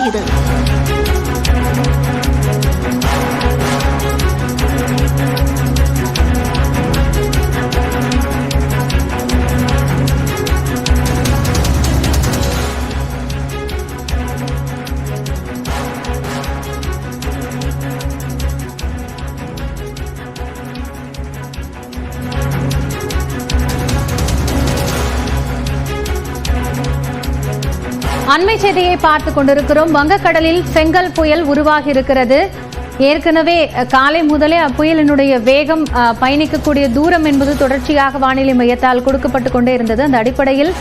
தொடங்கியது. அண்மை செய்தியை பார்த்துக் கொண்டிருக்கிறோம். வங்கக்கடலில் செங்கல் புயல் உருவாகி இருக்கிறது. ஏற்கனவே காலை முதலே அப்புயலினுடைய வேகம், பயணிக்கக்கூடிய தூரம் என்பது தொடர்ச்சியாக வானிலை மையத்தால் கொடுக்கப்பட்டுக் கொண்டே இருந்தது. அந்த அடிப்படையில்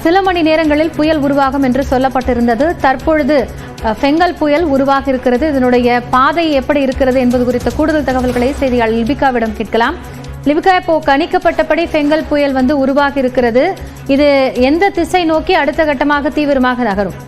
சில மணி நேரங்களில் புயல் உருவாகும் என்று சொல்லப்பட்டிருந்தது. தற்பொழுது செங்கல் புயல் உருவாகி இருக்கிறது. இதனுடைய பாதை எப்படி இருக்கிறது என்பது குறித்த கூடுதல் தகவல்களை செய்தியாளர் லிபிகாவிடம் கேட்கலாம். லிபிகா, இப்போ கணிக்கப்பட்டபடி செங்கல் புயல் உருவாகி இருக்கிறது. இது எந்த திசை நோக்கி அடுத்த கட்டமாக தீவிரமாக நகரும்?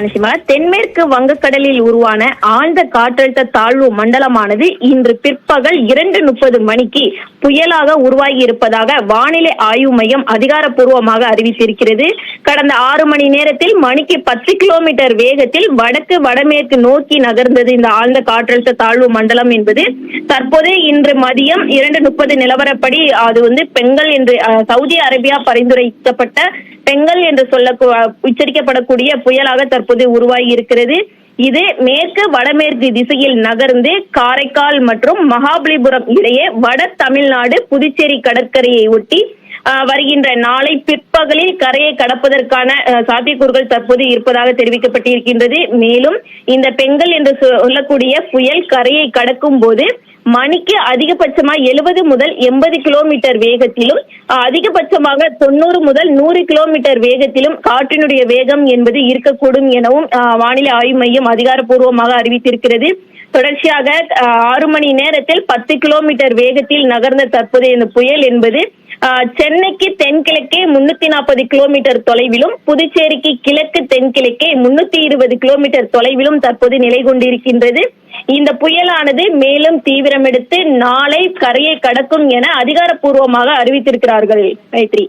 நிச்சயமாக தென்மேற்கு வங்கக்கடலில் உருவான ஆழ்ந்த காற்றழுத்த தாழ்வு மண்டலமானது இன்று பிற்பகல் 2:30 மணிக்கு புயலாக உருவாகி இருப்பதாக வானிலை ஆய்வு மையம் அதிகாரப்பூர்வமாக அறிவித்திருக்கிறது. கடந்த 6 மணி நேரத்தில் மணிக்கு 10 கிலோமீட்டர் வேகத்தில் வடக்கு வடமேற்கு நோக்கி நகர்ந்தது இந்த ஆழ்ந்த காற்றழுத்த தாழ்வு மண்டலம் என்பது. தற்போது இன்று மதியம் 2:30 நிலவரப்படி அது பெங்கல் என்று சவுதி அரேபியா பரிந்துரைக்கப்பட்ட பெங்கல் என்று உச்சரிக்கப்படக்கூடிய புயலாக தற்போது உருவாகி இருக்கிறது. இது மேற்கு வடமேற்கு திசையில் நகர்ந்து காரைக்கால் மற்றும் மகாபலிபுரம் இடையே வட தமிழ்நாடு புதுச்சேரி கடற்கரையை ஒட்டி வருகின்ற நாளை பிற்பகலில் கரையை கடப்பதற்கான சாத்தியக்கூறுகள் தற்போது இருப்பதாக தெரிவிக்கப்பட்டிருக்கின்றது. மேலும் இந்த பெங்கல் என்று சொல்லக்கூடிய புயல் கரையை கடக்கும் போது மணிக்கு அதிகபட்சமாக 70 முதல் 80 கிலோமீட்டர் வேகத்திலும், அதிகபட்சமாக 90 முதல் 100 கிலோமீட்டர் வேகத்திலும் காற்றினுடைய வேகம் என்பது இருக்கக்கூடும் எனவும் வானிலை ஆய்வு மையம் அதிகாரப்பூர்வமாக அறிவித்திருக்கிறது. தொடர்ச்சியாக 6 மணி நேரத்தில் 10 கிலோமீட்டர் வேகத்தில் நகர்ந்த தற்போதைய இந்த புயல் என்பது சென்னைக்கு தென்கிழக்கே 340 கிலோமீட்டர் தொலைவிலும், புதுச்சேரிக்கு கிழக்கு தென்கிழக்கே 320 கிலோமீட்டர் தொலைவிலும் தற்போது நிலை கொண்டிருக்கின்றது. இந்த புயலானது மேலும் தீவிரமெடுத்து நாளை கரையை கடக்கும் என அதிகாரப்பூர்வமாக அறிவித்திருக்கிறார்கள். மைத்ரி.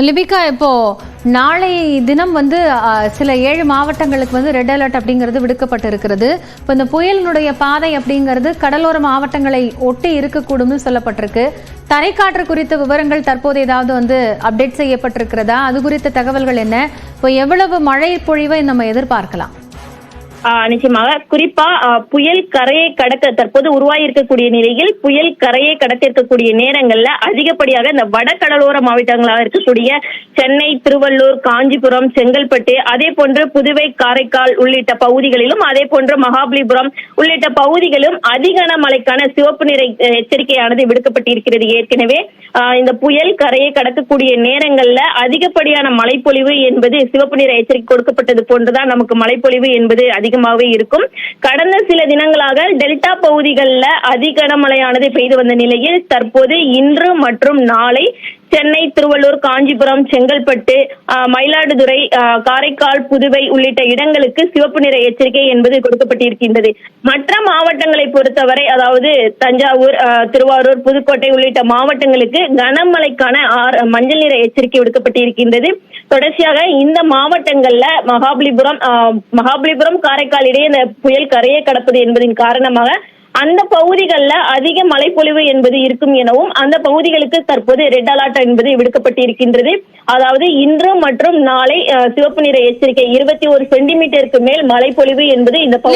லிபிகா, இப்போ நாளை தினம் சில 7 மாவட்டங்களுக்கு ரெட் அலர்ட் அப்படிங்கிறது விடுக்கப்பட்டிருக்கிறது. இப்போ இந்த புயலினுடைய பாதை அப்படிங்கிறது கடலோர மாவட்டங்களை ஒட்டி இருக்கக்கூடும் சொல்லப்பட்டிருக்கு. தரைக்காற்று குறித்த விவரங்கள் தற்போது ஏதாவது அப்டேட் செய்யப்பட்டிருக்கிறதா? அது குறித்த தகவல்கள் என்ன? இப்போ எவ்வளவு மழை பொழிவை நம்ம எதிர்பார்க்கலாம்? நிச்சயமாக குறிப்பா புயல் கரையை கடக்க தற்போது உருவாகி இருக்கக்கூடிய நிலையில் புயல் கரையை கடக்க இருக்கக்கூடிய நேரங்கள்ல அதிகப்படியாக இந்த வட கடலோர மாவட்டங்களாக இருக்கக்கூடிய சென்னை, திருவள்ளூர், காஞ்சிபுரம், செங்கல்பட்டு, அதே போன்று புதுவை, காரைக்கால் உள்ளிட்ட பகுதிகளிலும், அதே போன்று மகாபலிபுரம் உள்ளிட்ட பகுதிகளும் அதிக மழைக்கான சிவப்பு நிற எச்சரிக்கையானது விடுக்கப்பட்டிருக்கிறது. ஏற்கனவே இந்த புயல் கரையை கடக்கக்கூடிய நேரங்கள்ல அதிகப்படியான மழைப்பொழிவு என்பது சிவப்பு நிற எச்சரிக்கை கொடுக்கப்பட்டது போன்றுதான் நமக்கு மழைப்பொழிவு என்பது அதிகமாகவே இருக்கும். கடந்த சில தினங்களாக டெல்டா பகுதிகளில் அதிக கனமழையானது பெய்து வந்த நிலையில் தற்போது இன்று மற்றும் நாளை சென்னை, திருவள்ளூர், காஞ்சிபுரம், செங்கல்பட்டு, மயிலாடுதுறை, காரைக்கால், புதுவை உள்ளிட்ட இடங்களுக்கு சிவப்பு நிற எச்சரிக்கை என்பது கொடுக்கப்பட்டிருக்கின்றது. மற்ற மாவட்டங்களை பொறுத்தவரை, அதாவது தஞ்சாவூர், திருவாரூர், புதுக்கோட்டை உள்ளிட்ட மாவட்டங்களுக்கு கனமழைக்கான மஞ்சள் நிற எச்சரிக்கை விடுக்கப்பட்டிருக்கின்றது. தொடர்ச்சியாக இந்த மாவட்டங்கள்ல மகாபலிபுரம், காரைக்கால் இடையே இந்த புயல் கரையை கடப்பது என்பதன் காரணமாக அந்த பகுதிகளில் அதிக மழைப்பொழிவு என்பது இருக்கும் எனவும் அந்த பகுதிகளுக்கு தற்போது ரெட் அலர்ட் என்பது விடுக்கப்பட்டிருக்கின்றது. அதாவது இன்று மற்றும் நாளை சிவப்பு நிற எச்சரிக்கை 21 சென்டிமீட்டருக்கு மேல் மழைப்பொழிவு என்பது இந்த